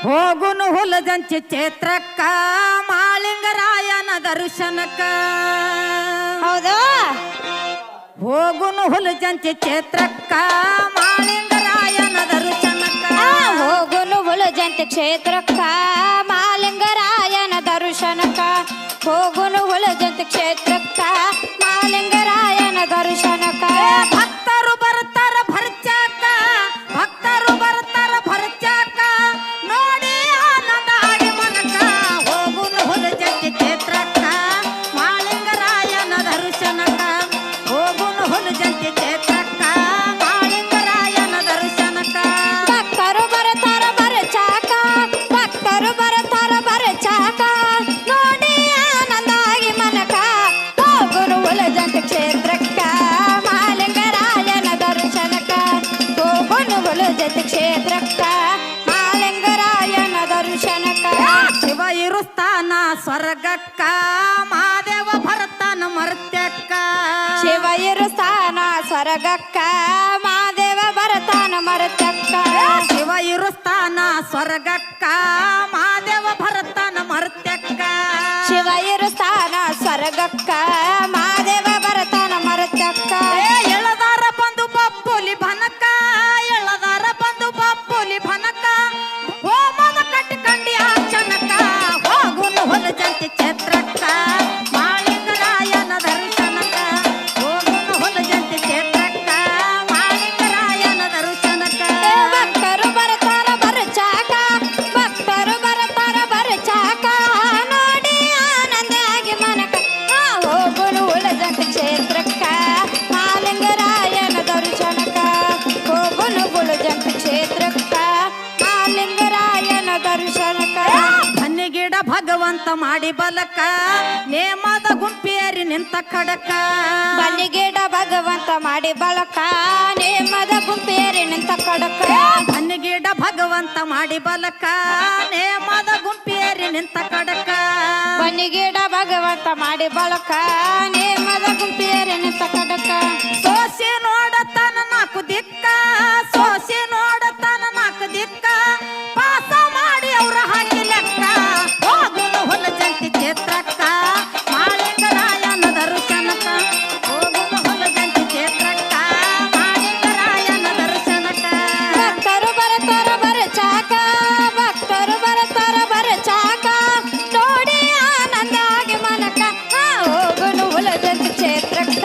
ಹೋಗುನು ಹುಲಜಂಚಿ ಚೇತ್ರಕ್ಕ ಮಾಳಿಂಗರಾಯನ ದರ್ಶನಕ್ಕ. ಹೌದು, ಹೋಗುನು ಹುಲಜಂಚಿ ಚೇತ್ರಕ್ಕ ಮಾಳಿಂಗರಾಯನ ದರ್ಶನಕ್ಕ. ಹೋಗುನು ಹುಲಜಂತಿ ಕ್ಷೇತ್ರಕ್ಕ ಮಾಲಿಂಗರಾಯನ ದರ್ಶನಕ್ಕ. ಹೋಗುನು ಹುಲಜಂತಿ ಕ್ಷೇತ್ರಕ್ಕ ಮಾಲಿಂಗರಾಯನ ದರ್ಶನಕ್ಕ. ಭಕ್ತರು ಬರ್ತಾರ ಭರ್ಚಾಕ, ಭಕ್ತರು ಬರ್ತಾರ ಭರ್ಚಾಕ, ನೋಡಿ ಆನಂದ ಆಡಿ ಮನಕ. ಹೋಗುನು ಹುಲಜಂಚಿ ಚೇತ್ರಕ್ಕ ಮಾಳಿಂಗರಾಯನ ದರ್ಶನಕ್ಕ. ಹೋಗುನು ಹುಲಜಂಚಿ ಚೇತ್ರಕ್ಕ ಮಾಳಿಂಗರಾಯನ ದರ್ಶನಕ್ಕ. ಭಕ್ತರು ಬರ್ತಾರ ಭರ್ಚಾಕ, ಭಕ್ತರು ಬರ್ತಾರ ಭರ್ಚಾಕ, ನೋಡಿ ಆನಂದಾಗಿ ಮನಕ. ಹೋಗುನು ಹುಲಜಂತಿ ಕ್ಷೇತ್ರಕ್ಕ ಮಾಲಿಂಗರಾಯನ ದರ್ಶನಕ್ಕ. ಹೋಗುನು ಹುಲಜಂತಿ ಕ್ಷೇತ್ರಕ್ಕ ಮಾಲಿಂಗರಾಯನ ದರ್ಶನಕ್ಕ. ಶಿವ ಇರುಸ್ತಾನ ಸ್ವರ್ಗಕ್ಕ ಮಾದೇವ ಭರತನ ಮರ್ತ್ಯಕ್ಕ. ಶಿವ ಇರುಸ್ತಾನ ಸ್ವರ್ಗಕ್ಕ ಮಾದೇವ ಭರತನ ಮರ್ತ್ಯಕ್ಕ. ಶಿವ ಇರುಸ್ತಾನ ಸ್ವರ್ಗಕ್ಕ ಮಾದೇವ ಭರತನ ಮರ್ತ್ಯಕ್ಕ. ಶಿವ ಇರುಸ್ತಾನ ಸ್ವರ್ಗಕ್ಕ ಮಾದೇವ ಭರತನ ಮರ್ತ್ಯಕ್ಕ. ಎಳದಾರ ಬಂದು ಬಪ್ಪುಲಿ ಭನಕ, ಎಳದಾರ ಬಂದು ಬಪ್ಪುಲಿ ಭನಕ, ಹೋಮದ ಕಟ್ಟಿಕಂಡಿ ಆ ಕ್ಷಣಕ್ಕ. ಹೋಗುನು ಹುಲಜಂತಿ ಚೇತ್ರಕ್ಕ ಮಾಳಿಂಗರಾಯನ ದರ್ಶನಕ್ಕ. ಹೋಗುನು ಹುಲಜಂತಿ ಚೇತ್ರಕ್ಕ ಮಾಳಿಂಗರಾಯನ ದರ್ಶನಕ್ಕ. ಭಕ್ತರು ಬರ್ತಾರ ಭರ್ಚಾಕ, ಭಕ್ತರು ಬರ್ತಾರ ಭರ್ಚಾಕ, ನೋಡಿ ಆನಂದ ಆಗಿ ಮನಕ. ಹೋಗುನು ಹುಲಜಂತಿ ಕ್ಷೇತ್ರಕ್ಕ ಮಾಲಿಂಗರಾಯನ ದರ್ಶನಕ್ಕ. ಹೋಗುನು ಹುಲಜಂತಿ ಕ್ಷೇತ್ರಕ್ಕ ಮಾಲಿಂಗರಾಯನ ದರ್ಶನಕ್ಕ. ಬನ್ನಿಗಿಡ ಭಗವಂತ ಮಾಡಿ ಬಲಕ, ನೇಮದ ಗುಂಪಿಯರಿ ನಿಂತ ಖಡಕ. ಬನ್ನಿಗಿಡ ಭಗವಂತ ಮಾಡಿ ಬಳಕ, ನೇಮದ ಗುಂಪೇರಿ ನಿಂತ ಕಡಕ. ಬನ್ನಿಗಿಡ ಭಗವಂತ ಮಾಡಿ ಬಲಕ, ನೇಮದ ಗುಂಪಿಯರಿ ನಿಂತ ಖಡಕ. ಬನ್ನಿಗಿಡ ಭಗವಂತ ಮಾಡಿ ಬಳಕ, ನೇಮದ ಗುಂಪೇರಿ ನಿಂತ ಕಡಕ. ಸೋಸಿ ನೋಡತಾನ ನಾಲ್ಕು ದಿಕ್ಕ, ಸೋಸಿ ನೋಡತಾನ ನಾಲ್ಕು ದಿಕ್ಕ, ಪಾಸ ಮಾಡಿ ಅವ್ರ ಹಾಕಿ ಲೆಕ್ಕ. ಹೋಗುನು ಹುಲಜಂತಿ ಚೇತ್ರಕ್ಕ ಮಾಳಿಂಗರಾಯನ ದರ್ಶನಕ್ಕ. ಹೋಗುನು ಹುಲಜಂತಿ ಚೇತ್ರಕ್ಕ ಮಾಳಿಂಗರಾಯನ ದರ್ಶನಕ್ಕ. ಭಕ್ತರು ಬರ್ತಾರ ಭರ್ಚಾಕ, ಭಕ್ತರು ಬರ್ತಾರ ಭರ್ಚಾಕ, ನೋಡಿ ಆನಂದ ಆಗಿ ಮನಕ. ಹೋಗುನು ಹುಲಜಂತಿ ಕ್ಷೇತ್ರಕ್ಕ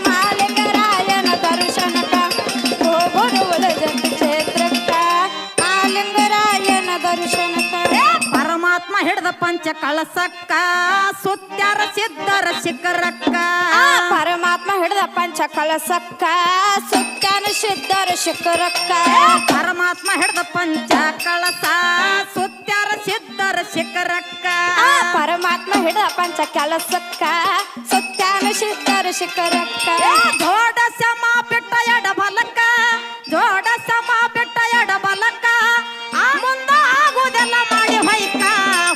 ಮಾಲಿಂಗರಾಯನ ದರ್ಶನಕ್ಕ. ಹೋಗುನು ಹುಲಜಂತಿ ಕ್ಷೇತ್ರಕ್ಕ ಮಾಲಿಂಗರಾಯನ ದರ್ಶನಕ್ಕ. ಪರಮಾತ್ಮ ಹಿಡ್ದ ಪಂಚ ಕಳಸಕ್ಕ ಸುತ್ಯಾರ ಸಿದ್ಧರ ಶಿಖರಕ್ಕ. ಪರಮಾತ್ಮ ಹಿಡಿದ ಪಂಚ ಕಳಸಕ್ಕ ಸುತ್ತಾನ ಸಿದ್ಧರ ಶಿಖರಕ್ಕ. ಪರಮಾತ್ಮ ಹಿಡ್ದ ಪಂಚ ಕಳಸ ಸುತ್ಯಾರ ಸಿದ್ಧರ ಶಿಖರಕ್ಕ. ಪರಮಾತ್ಮ ಹಿಡಿದ ಪಂಚ ಕಳಸಕ್ಕ ಸುತ್ತಾನ ಸಿದ್ಧರ ಶಿಖರಕ್ಕ. ಜೋಡ ಸಮ ಬಿಟ್ಟ ಎಡ ಬಲಕ್ಕ, ಜೋಡ ಸಮ ಬಿಟ್ಟ ಎಡ ಬಲಕ್ಕ, ಆ ಮುಂದ ಆಗುದೆಲ್ಲ ಮಾಡಿ ಹೊಯ್ಕ.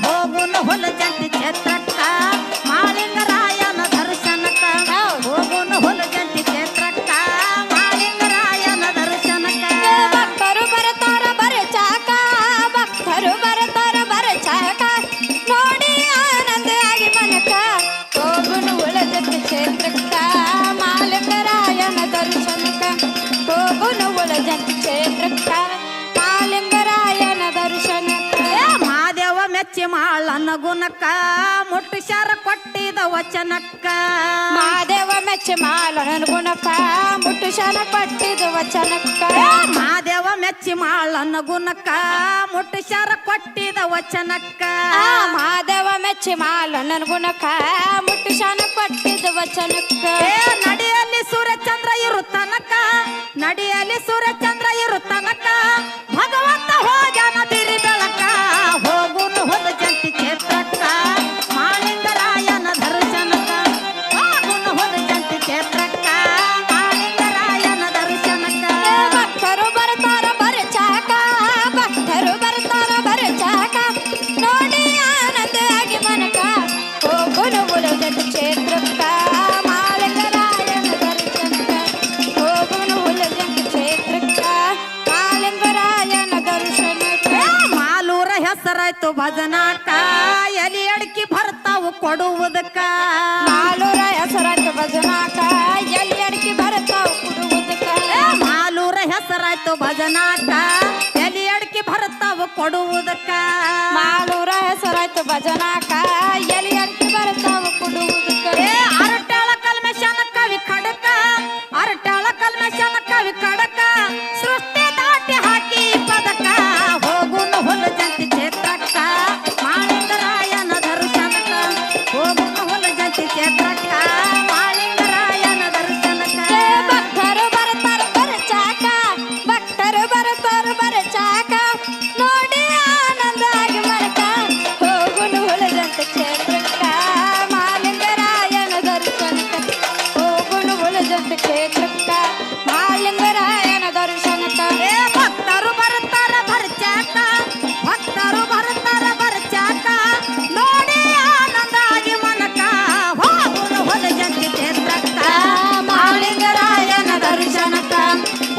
ಹೋಗುನು ಹುಲಜಂತಿ ಚೇತ್ರಕ್ಕ ಮಾಳಿಂಗರಾಯನ ದರ್ಶನಕ್ಕ. ಹೋಗುನು ಹುಲಜಂತಿ ಚೇತ್ರಕ್ಕ ಮಾಳಿಂಗರಾಯನ ದರ್ಶನಕ್ಕ. ಭಕ್ತರು ಬರ್ತಾರ ಭರ್ಚಾಕ, ಭಕ್ತರು ಬರ್ತಾರ ಭರ್ಚಾಕ, ನೋಡಿ ಆನಂದ ಆಗಿ ಮನಕ. ಹೋಗುನು ಹುಲಜಂತಿ ಕ್ಷೇತ್ರಕ್ಕ ಮಾಲಿಂಗರಾಯನ ದರ್ಶನಕ್ಕ. ಹೋಗುನು ಹುಲಜಂತಿ ಕ್ಷೇತ್ರಕ್ಕ ಮಾಲಿಂಗರಾಯನ ದರ್ಶನಕ್ಕ. ಮಾದೇವ ಮೆಚ್ಚಿ ಮಾಳನ ಗುಣಕ್ಕ ಮುಟ್ಟಿಸ್ಯಾರ ಕೊಟ್ಟಿದ ವಚನಕ್ಕ. ಮಾದೇವ ಮೆಚ್ಚಿ ಮಾಲನ ಗುಣಕ್ಕ ಮುಟ್ಟುಶನ ಪಟ್ಟಿದ ವಚನಕ್ಕ. ಮಾದೇವ ಮೆಚ್ಚಿ ಮಾಳನ ಗುಣಕ್ಕ ಮುಟ್ಟಿಸ್ಯಾರ ಕೊಟ್ಟಿದ ವಚನಕ್ಕ. ಮಾದೇವ ಮೆಚ್ಚಿ ಮಾಲನ ಗುಣಕ್ಕ ಮುಟ್ಟುಶನ ಪಟ್ಟಿದ ವಚನಕ್ಕ. ನಡಿಯಲ್ಲಿ ಸೂರ್ಯಚಂದ್ರ ಇರುತ್ತನಕ, ನಡಿಯಲ್ಲಿ ಸೂರ್ಯಚಂದ್ರ ಇರುತ್ತನಕ, ಭಗವಂತ ಹೋಗ್ಯಾನ ಬಿರಿ ಬೆಳಕ. ಹೋಗುನು ಹುಲಜಂತಿ ಚೇತ್ರಕ್ಕ ಮಾಳಿಂಗರಾಯನ ದರ್ಶನಕ್ಕ. ಹೋಗುನು ಹುಲಜಂತಿ ಚೇತ್ರಕ್ಕ ಮಾಳಿಂಗರಾಯನ ದರ್ಶನಕ್ಕ. ಭಕ್ತರು ಬರ್ತಾರ ಭರ್ಚಾಕ, ಭಕ್ತರು ಬರ್ತಾರ ಭರ್ಚಾಕ, ನೋಡಿ ಆನಂದ ಆಗಿ ಮನಕ. ಹೋಗುನು ಹುಲಜಂತಿ ಕ್ಷೇತ್ರಕ್ಕ ಮಾಲಿಂಗರಾಯ ಭಜನಾಕ ಎಲಿ ಅಡ್ಕಿ ಬರ್ತಾವು ಕೊಡುವುದಕ್ಕ ಮಾಲೂರ ಹೆಸರಾಯ್ತು ಭಜನಾಕ ಎಲ್ಲಿ ಅಡಿಕೆ ಬರ್ತಾವ ಕುಡುವುದಕ್ಕ ಮಾಲೂರ ಹೆಸರಾಯ್ತು ಭಜನಾಕ ಎಲಿ ಅಡ್ಕಿ ಬರ್ತಾವು ಕೊಡುವುದಕ್ಕ ಮಾಲೂರ ಹೆಸರಾಯ್ತು ಭಜನಾಕ ಎಲ್ಲಿ ಅಡಿಕೆ ಬರ್ತಾವ ಕುಡುವುದಕ್ಕ ಅರಟಾಳ ಕಲ್ಮೇಶನ ಕವಿ ಖಡಕ ಅರಟಾಳ ಕಲ್ಮೇಶನ ಕವಿ ಖಡಕ ಸೃಷ್ಟಿ ದಾಟಿ ಹಾಕಿ ಪದಕ ಹೋಗುನು ಹೊಲ ಜಂತಿ ಕ್ಷೇತ್ರಕ್ಕ ಮಾಳಿಂಗರಾಯನ ದರ್ಶನಕ್ಕ ಹೋಗುನು ಹೊಲ ಜಂತಿ ಕ್ಷೇತ್ರಕ್ಕ ಮಾಳಿಂಗರಾಯನ ದರ್ಶನಕ್ಕ ಭಕ್ತರು ಬರ್ತಾರ ಬರಚಾಕ ಭಕ್ತರು ಬರ್ತಾರ ಬರಚಾಕ ನೋಡಿ ಆನಂದ ಆಗಿ ಮನಕ ಹೋಗುನು ಉಳಿದಂತ ಕ್ಷೇತ್ರಕ್ಕ ಮಾಲಿಂಗರಾಯನ ದರ್ಶನಕ್ಕ ಹೋಗುನು ಉಳಿದಂತ ಕ್ಷೇತ್ರಕ್ಕ ಮಾಲಿಂಗರಾಯನ ದರ್ಶನಕ್ಕ ಭಕ್ತರು ಬರ್ತಾರ ಬರ್ಚಾಕ ಭಕ್ತರು ಬರ್ತಾರ ಬರ್ಚಾಕ ನೋಡಿ ಆನಂದ ಆಗಿ ಮನಕ ಹೋಗುನು ಹೊಲ ಜಂತಿ ಕ್ಷೇತ್ರಕ್ಕ ಮಾಲಿಂಗರಾಯನ ದರ್ಶನಕ್ಕ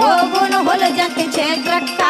ಹೋಗುನು ಹೊಲ ಜಂತಿ ಕ್ಷೇತ್ರಕ್ಕ